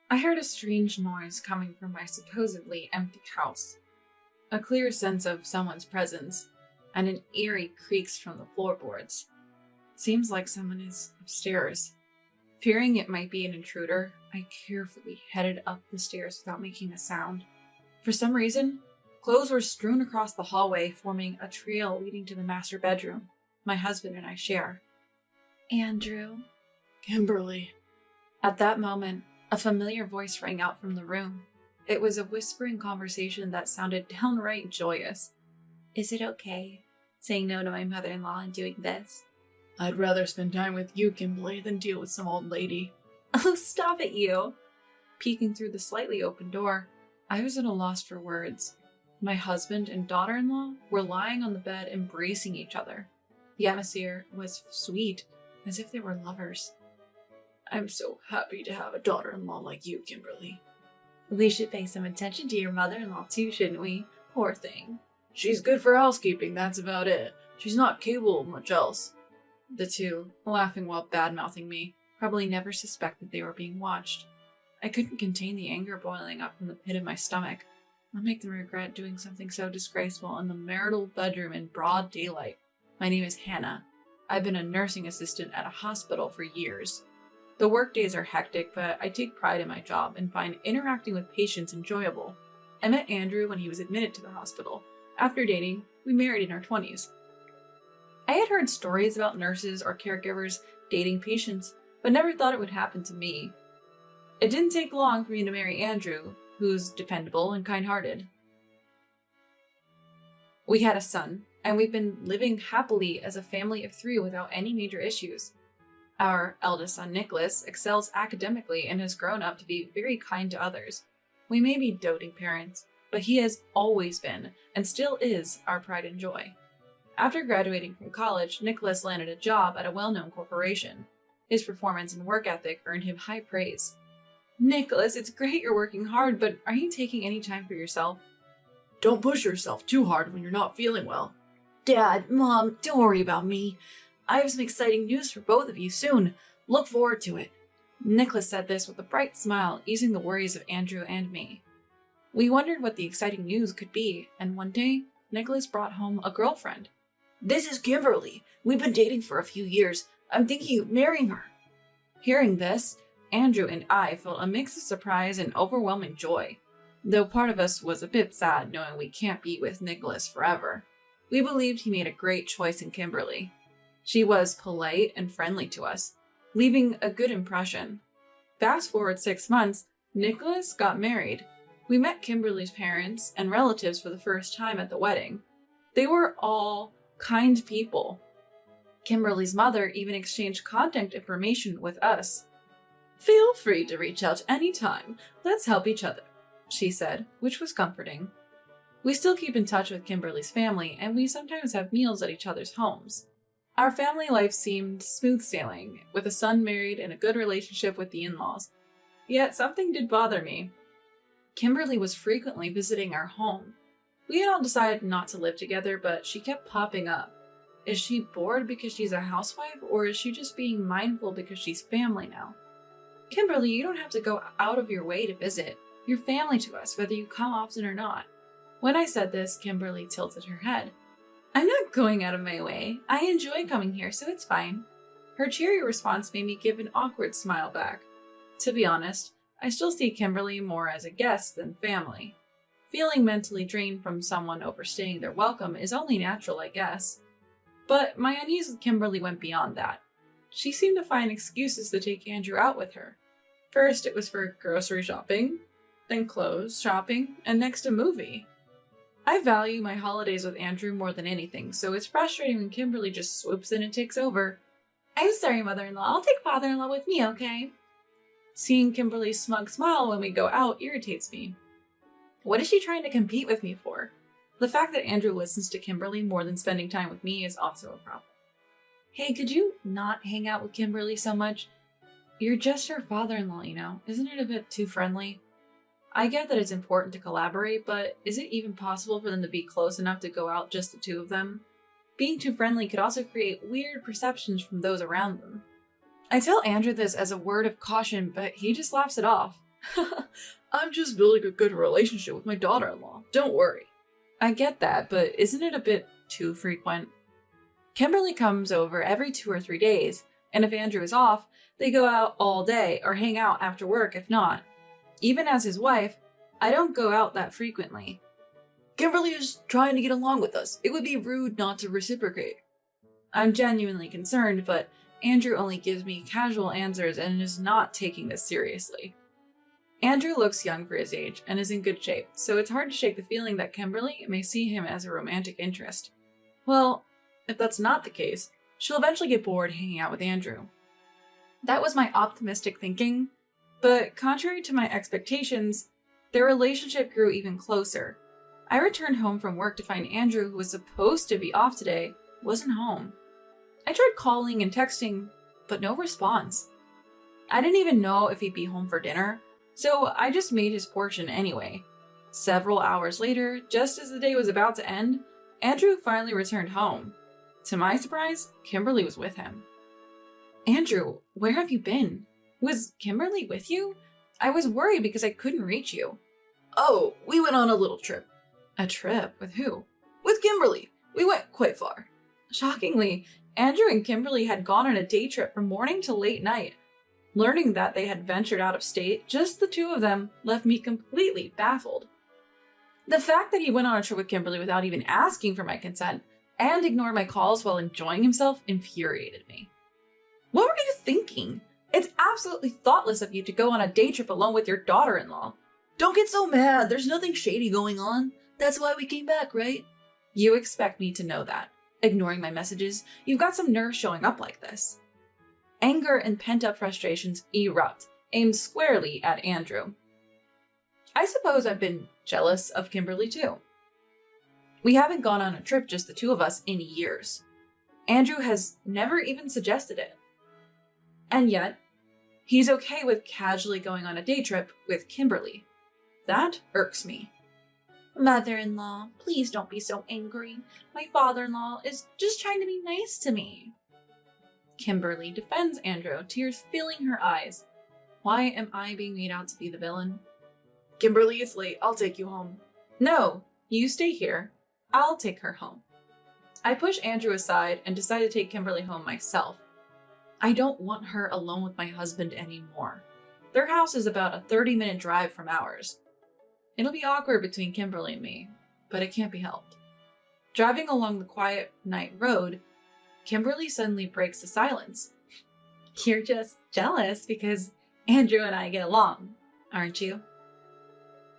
I heard a strange noise coming from my supposedly empty house. A clear sense of someone's presence, and an eerie creaks from the floorboards. Seems like someone is upstairs. Fearing it might be an intruder, I carefully headed up the stairs without making a sound. For some reason, clothes were strewn across the hallway, forming a trail leading to the master bedroom my husband and I share. Andrew. Kimberly. At that moment, a familiar voice rang out from the room. It was a whispering conversation that sounded downright joyous. Is it okay saying no to my mother-in-law and doing this? I'd rather spend time with you, Kimberly, than deal with some old lady. Oh, stop it, you! Peeking through the slightly open door, I was at a loss for words. My husband and daughter-in-law were lying on the bed embracing each other. The atmosphere was sweet, as if they were lovers. I'm so happy to have a daughter-in-law like you, Kimberly. We should pay some attention to your mother-in-law too, shouldn't we? Poor thing. She's good for housekeeping, that's about it. She's not capable of much else. The two, laughing while bad-mouthing me, probably never suspected they were being watched. I couldn't contain the anger boiling up from the pit of my stomach. I'll make them regret doing something so disgraceful in the marital bedroom in broad daylight. My name is Hannah. I've been a nursing assistant at a hospital for years. The work days are hectic, but I take pride in my job and find interacting with patients enjoyable. I met Andrew when he was admitted to the hospital. After dating, we married in our 20s. I had heard stories about nurses or caregivers dating patients, but never thought it would happen to me. It didn't take long for me to marry Andrew, who's dependable and kind-hearted. We had a son, and we've been living happily as a family of 3 without any major issues. Our eldest son, Nicholas, excels academically and has grown up to be very kind to others. We may be doting parents, but he has always been, and still is, our pride and joy. After graduating from college, Nicholas landed a job at a well-known corporation. His performance and work ethic earned him high praise. Nicholas, it's great you're working hard, but are you taking any time for yourself? Don't push yourself too hard when you're not feeling well. Dad, Mom, don't worry about me. I have some exciting news for both of you soon. Look forward to it. Nicholas said this with a bright smile, easing the worries of Andrew and me. We wondered what the exciting news could be, and one day, Nicholas brought home a girlfriend. This is Kimberly. We've been dating for a few years. I'm thinking of marrying her. Hearing this, Andrew and I felt a mix of surprise and overwhelming joy, though part of us was a bit sad knowing we can't be with Nicholas forever. We believed he made a great choice in Kimberly. She was polite and friendly to us, leaving a good impression. Fast forward 6 months, Nicholas got married. We met Kimberly's parents and relatives for the first time at the wedding. They were all kind people. Kimberly's mother even exchanged contact information with us. Feel free to reach out anytime. Let's help each other, she said, which was comforting. We still keep in touch with Kimberly's family, and we sometimes have meals at each other's homes. Our family life seemed smooth sailing, with a son married and a good relationship with the in-laws. Yet something did bother me. Kimberly was frequently visiting our home. We had all decided not to live together, but she kept popping up. Is she bored because she's a housewife, or is she just being mindful because she's family now? Kimberly, you don't have to go out of your way to visit. You're family to us, whether you come often or not. When I said this, Kimberly tilted her head. I'm not going out of my way. I enjoy coming here, so it's fine. Her cheery response made me give an awkward smile back. To be honest, I still see Kimberly more as a guest than family. Feeling mentally drained from someone overstaying their welcome is only natural, I guess. But my unease with Kimberly went beyond that. She seemed to find excuses to take Andrew out with her. First, it was for grocery shopping, then clothes shopping, and next a movie. I value my holidays with Andrew more than anything, so it's frustrating when Kimberly just swoops in and takes over. I'm sorry, mother-in-law. I'll take father-in-law with me, okay? Seeing Kimberly's smug smile when we go out irritates me. What is she trying to compete with me for? The fact that Andrew listens to Kimberly more than spending time with me is also a problem. Hey, could you not hang out with Kimberly so much? You're just her father-in-law, you know. Isn't it a bit too friendly? I get that it's important to collaborate, but is it even possible for them to be close enough to go out just the two of them? Being too friendly could also create weird perceptions from those around them. I tell Andrew this as a word of caution, but he just laughs it off. I'm just building a good relationship with my daughter-in-law. Don't worry. I get that, but isn't it a bit too frequent? Kimberly comes over every 2 or 3 days, and if Andrew is off, they go out all day or hang out after work if not. Even as his wife, I don't go out that frequently. Kimberly is trying to get along with us. It would be rude not to reciprocate. I'm genuinely concerned, but Andrew only gives me casual answers and is not taking this seriously. Andrew looks young for his age and is in good shape, so it's hard to shake the feeling that Kimberly may see him as a romantic interest. Well, if that's not the case, she'll eventually get bored hanging out with Andrew. That was my optimistic thinking, but contrary to my expectations, their relationship grew even closer. I returned home from work to find Andrew, who was supposed to be off today, wasn't home. I tried calling and texting, but no response. I didn't even know if he'd be home for dinner, so I just made his portion anyway. Several hours later, just as the day was about to end, Andrew finally returned home. To my surprise, Kimberly was with him. Andrew, where have you been? Was Kimberly with you? I was worried because I couldn't reach you. Oh, we went on a little trip. A trip? With who? With Kimberly. We went quite far. Shockingly, Andrew and Kimberly had gone on a day trip from morning to late night. Learning that they had ventured out of state, just the two of them, left me completely baffled. The fact that he went on a trip with Kimberly without even asking for my consent and ignored my calls while enjoying himself infuriated me. What were you thinking? It's absolutely thoughtless of you to go on a day trip alone with your daughter-in-law. Don't get so mad. There's nothing shady going on. That's why we came back, right? You expect me to know that. Ignoring my messages, you've got some nerve showing up like this. Anger and pent-up frustrations erupt, aimed squarely at Andrew. I suppose I've been jealous of Kimberly too. We haven't gone on a trip, just the two of us, in years. Andrew has never even suggested it. And yet, he's okay with casually going on a day trip with Kimberly. That irks me. Mother-in-law, please don't be so angry. My father-in-law is just trying to be nice to me. Kimberly defends Andrew, tears filling her eyes. Why am I being made out to be the villain? Kimberly, it's late. I'll take you home. No, you stay here. I'll take her home. I push Andrew aside and decide to take Kimberly home myself. I don't want her alone with my husband anymore. Their house is about a 30-minute drive from ours. It'll be awkward between Kimberly and me, but it can't be helped. Driving along the quiet night road, Kimberly suddenly breaks the silence. You're just jealous because Andrew and I get along, aren't you?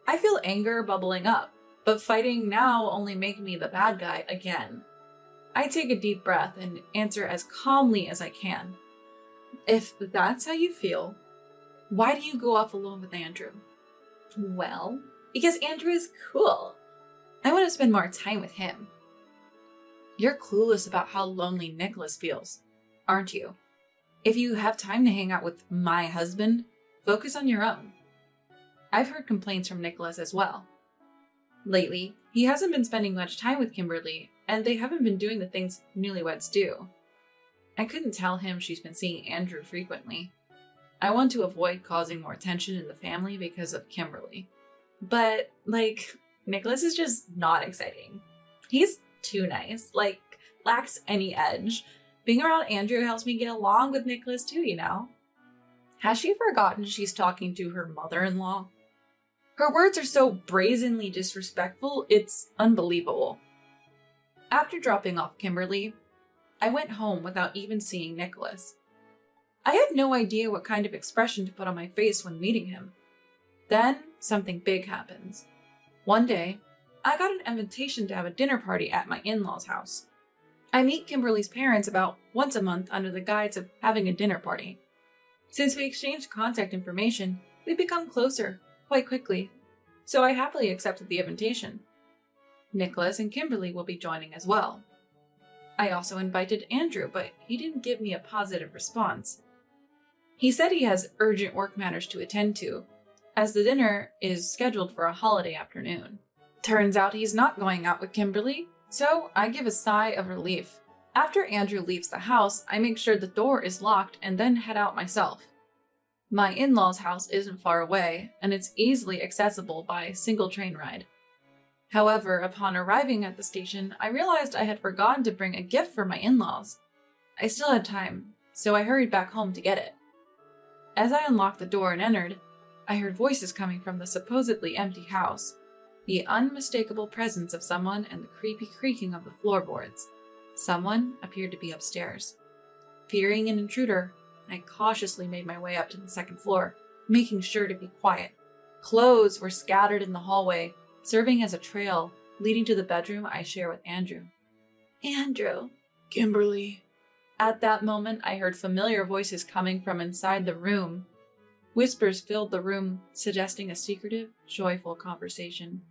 I feel anger bubbling up, but fighting now only makes me the bad guy again. I take a deep breath and answer as calmly as I can. If that's how you feel, why do you go off alone with Andrew? Well, because Andrew is cool. I want to spend more time with him. You're clueless about how lonely Nicholas feels, aren't you? If you have time to hang out with my husband, focus on your own. I've heard complaints from Nicholas as well. Lately, he hasn't been spending much time with Kimberly, and they haven't been doing the things newlyweds do. I couldn't tell him she's been seeing Andrew frequently. I want to avoid causing more tension in the family because of Kimberly. But, Nicholas is just not exciting. He's too nice, lacks any edge. Being around Andrew helps me get along with Nicholas too, you know? Has she forgotten she's talking to her mother-in-law? Her words are so brazenly disrespectful, it's unbelievable. After dropping off Kimberly, I went home without even seeing Nicholas. I had no idea what kind of expression to put on my face when meeting him. Then, something big happens. One day, I got an invitation to have a dinner party at my in-laws' house. I meet Kimberly's parents about once a month under the guise of having a dinner party. Since we exchanged contact information, we become closer quite quickly, so I happily accepted the invitation. Nicholas and Kimberly will be joining as well. I also invited Andrew, but he didn't give me a positive response. He said he has urgent work matters to attend to, as the dinner is scheduled for a holiday afternoon. Turns out he's not going out with Kimberly, so I give a sigh of relief. After Andrew leaves the house, I make sure the door is locked and then head out myself. My in-laws' house isn't far away, and it's easily accessible by single train ride. However, upon arriving at the station, I realized I had forgotten to bring a gift for my in-laws. I still had time, so I hurried back home to get it. As I unlocked the door and entered, I heard voices coming from the supposedly empty house, the unmistakable presence of someone and the creepy creaking of the floorboards. Someone appeared to be upstairs. Fearing an intruder, I cautiously made my way up to the second floor, making sure to be quiet. Clothes were scattered in the hallway, serving as a trail leading to the bedroom I share with Andrew. Andrew. Kimberly. At that moment, I heard familiar voices coming from inside the room. Whispers filled the room, suggesting a secretive, joyful conversation.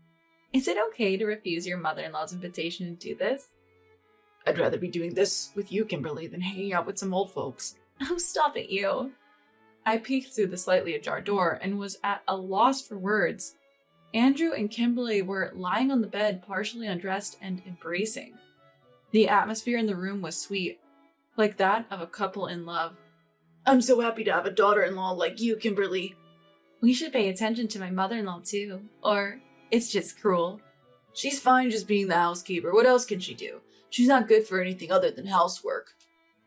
Is it okay to refuse your mother-in-law's invitation to do this? I'd rather be doing this with you, Kimberly, than hanging out with some old folks. Oh, stop it, you. I peeked through the slightly ajar door and was at a loss for words. Andrew and Kimberly were lying on the bed, partially undressed and embracing. The atmosphere in the room was sweet, like that of a couple in love. I'm so happy to have a daughter-in-law like you, Kimberly. We should pay attention to my mother-in-law too, or it's just cruel. She's fine just being the housekeeper. What else can she do? She's not good for anything other than housework.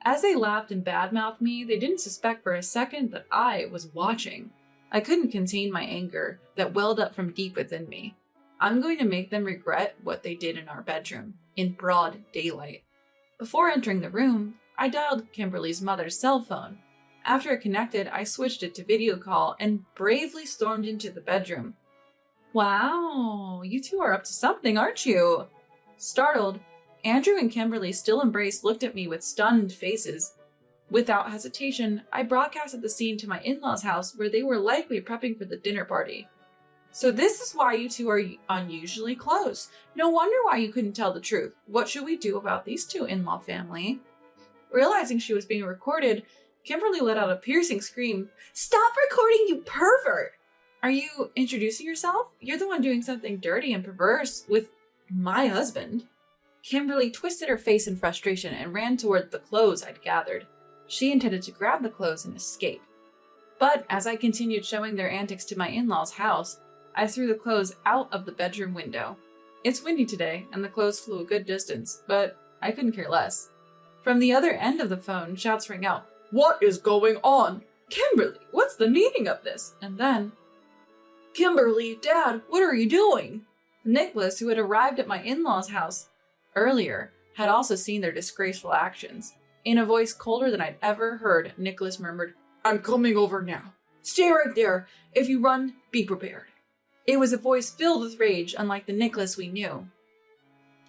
As they laughed and badmouthed me, they didn't suspect for a second that I was watching. I couldn't contain my anger that welled up from deep within me. I'm going to make them regret what they did in our bedroom, in broad daylight. Before entering the room, I dialed Kimberly's mother's cell phone. After it connected, I switched it to video call and bravely stormed into the bedroom. Wow, you two are up to something, aren't you? Startled, Andrew and Kimberly, still embraced, looked at me with stunned faces. Without hesitation, I broadcasted the scene to my in-laws' house where they were likely prepping for the dinner party. So this is why you two are unusually close. No wonder why you couldn't tell the truth. What should we do about these two in-law family? Realizing she was being recorded, Kimberly let out a piercing scream. Stop recording, you pervert! Are you introducing yourself? You're the one doing something dirty and perverse with my husband. Kimberly twisted her face in frustration and ran toward the clothes I'd gathered. She intended to grab the clothes and escape. But as I continued showing their antics to my in-laws' house, I threw the clothes out of the bedroom window. It's windy today, and the clothes flew a good distance, but I couldn't care less. From the other end of the phone, shouts rang out, "What is going on? Kimberly, what's the meaning of this?" And then, "Kimberly, Dad, what are you doing?" Nicholas, who had arrived at my in-laws' house earlier, had also seen their disgraceful actions. In a voice colder than I'd ever heard, Nicholas murmured, "I'm coming over now. Stay right there. If you run, be prepared." It was a voice filled with rage, unlike the Nicholas we knew.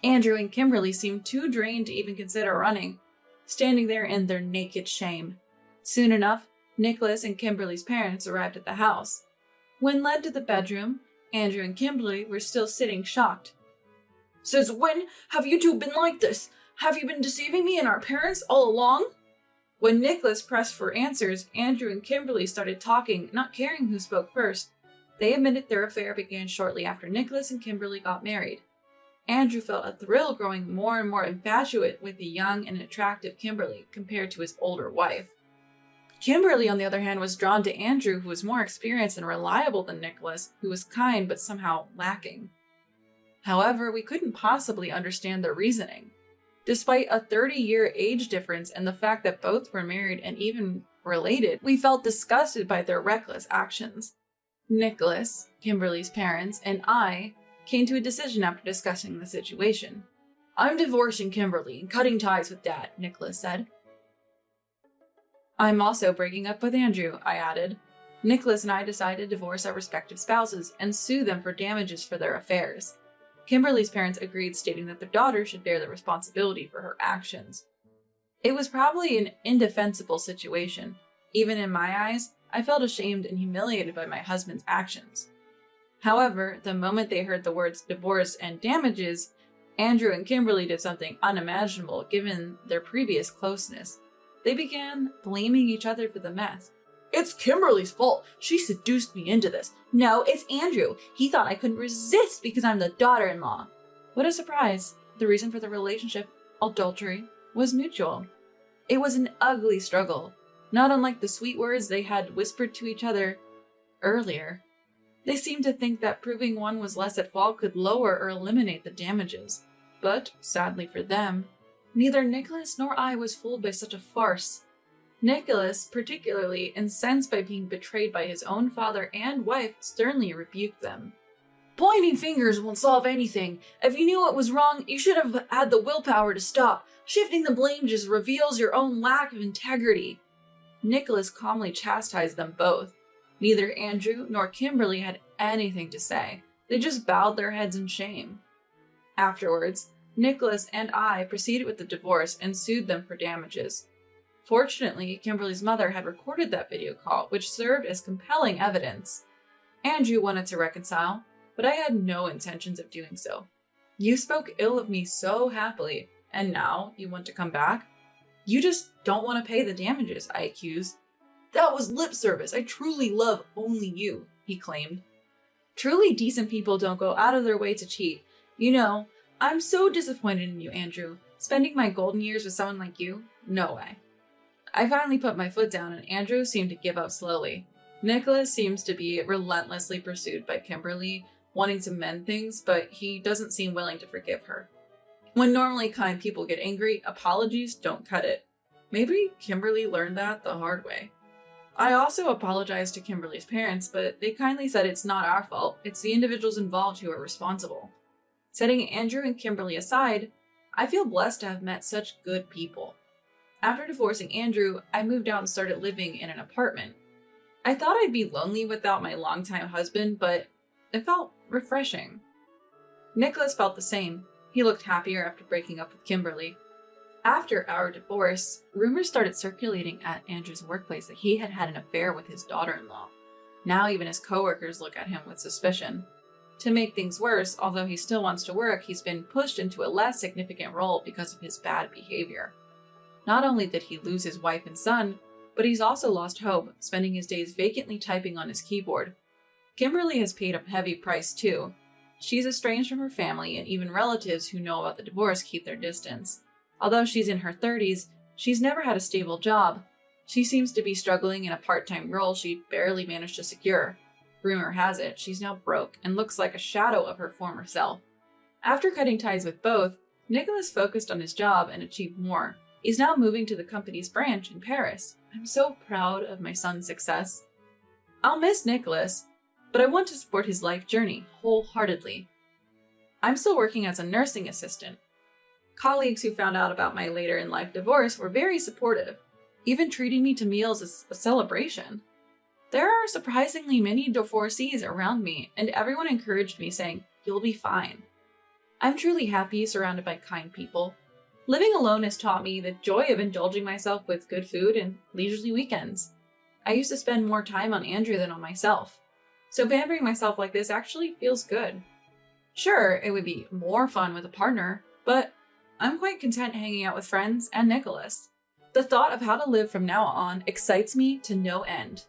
Andrew and Kimberly seemed too drained to even consider running, standing there in their naked shame. Soon enough, Nicholas and Kimberly's parents arrived at the house. When led to the bedroom, Andrew and Kimberly were still sitting shocked. "Since when have you two been like this? Have you been deceiving me and our parents all along?" When Nicholas pressed for answers, Andrew and Kimberly started talking, not caring who spoke first. They admitted their affair began shortly after Nicholas and Kimberly got married. Andrew felt a thrill growing more and more infatuated with the young and attractive Kimberly compared to his older wife. Kimberly, on the other hand, was drawn to Andrew, who was more experienced and reliable than Nicholas, who was kind but somehow lacking. However, we couldn't possibly understand their reasoning. Despite a 30-year age difference and the fact that both were married and even related, we felt disgusted by their reckless actions. Nicholas, Kimberly's parents, and I came to a decision after discussing the situation. "I'm divorcing Kimberly and cutting ties with Dad," Nicholas said. "I'm also breaking up with Andrew," I added. Nicholas and I decided to divorce our respective spouses and sue them for damages for their affairs. Kimberly's parents agreed, stating that their daughter should bear the responsibility for her actions. It was probably an indefensible situation. Even in my eyes, I felt ashamed and humiliated by my husband's actions. However, the moment they heard the words divorce and damages, Andrew and Kimberly did something unimaginable given their previous closeness. They began blaming each other for the mess. "It's Kimberly's fault. She seduced me into this." "No, it's Andrew. He thought I couldn't resist because I'm the daughter-in-law." What a surprise. The reason for the relationship, adultery, was mutual. It was an ugly struggle. not unlike the sweet words they had whispered to each other earlier. They seemed to think that proving one was less at fault could lower or eliminate the damages. But, sadly for them, neither Nicholas nor I was fooled by such a farce. Nicholas, particularly incensed by being betrayed by his own father and wife, sternly rebuked them. Pointing fingers won't solve anything. If you knew what was wrong, you should have had the willpower to stop. Shifting the blame just reveals your own lack of integrity. Nicholas calmly chastised them both. Neither Andrew nor Kimberly had anything to say. They just bowed their heads in shame. Afterwards, Nicholas and I proceeded with the divorce and sued them for damages. Fortunately, Kimberly's mother had recorded that video call, which served as compelling evidence. Andrew wanted to reconcile, but I had no intentions of doing so. You spoke ill of me so happily, and now you want to come back? You just don't want to pay the damages, I accused. That was lip service. I truly love only you, he claimed. Truly decent people don't go out of their way to cheat. You know, I'm so disappointed in you, Andrew. Spending my golden years with someone like you? No way. I finally put my foot down and Andrew seemed to give up slowly. Nicholas seems to be relentlessly pursued by Kimberly, wanting to mend things, but he doesn't seem willing to forgive her. When normally kind people get angry, apologies don't cut it. Maybe Kimberly learned that the hard way. I also apologized to Kimberly's parents, but they kindly said it's not our fault, it's the individuals involved who are responsible. Setting Andrew and Kimberly aside, I feel blessed to have met such good people. After divorcing Andrew, I moved out and started living in an apartment. I thought I'd be lonely without my longtime husband, but it felt refreshing. Nicholas felt the same. He looked happier after breaking up with Kimberly. After our divorce, rumors started circulating at Andrew's workplace that he had had an affair with his daughter-in-law. Now even his coworkers look at him with suspicion. To make things worse, although he still wants to work, he's been pushed into a less significant role because of his bad behavior. Not only did he lose his wife and son, but he's also lost hope, spending his days vacantly typing on his keyboard. Kimberly has paid a heavy price too. She's estranged from her family, and even relatives who know about the divorce keep their distance. Although she's in her 30s, she's never had a stable job. She seems to be struggling in a part-time role she barely managed to secure. Rumor has it, she's now broke and looks like a shadow of her former self. After cutting ties with both, Nicholas focused on his job and achieved more. He's now moving to the company's branch in Paris. I'm so proud of my son's success. I'll miss Nicholas, but I want to support his life journey wholeheartedly. I'm still working as a nursing assistant. Colleagues who found out about my later in life divorce were very supportive, even treating me to meals as a celebration. There are surprisingly many divorcees around me, and everyone encouraged me, saying, "You'll be fine." I'm truly happy surrounded by kind people. Living alone has taught me the joy of indulging myself with good food and leisurely weekends. I used to spend more time on Andrew than on myself, so pampering myself like this actually feels good. Sure, it would be more fun with a partner, but I'm quite content hanging out with friends and Nicholas. The thought of how to live from now on excites me to no end.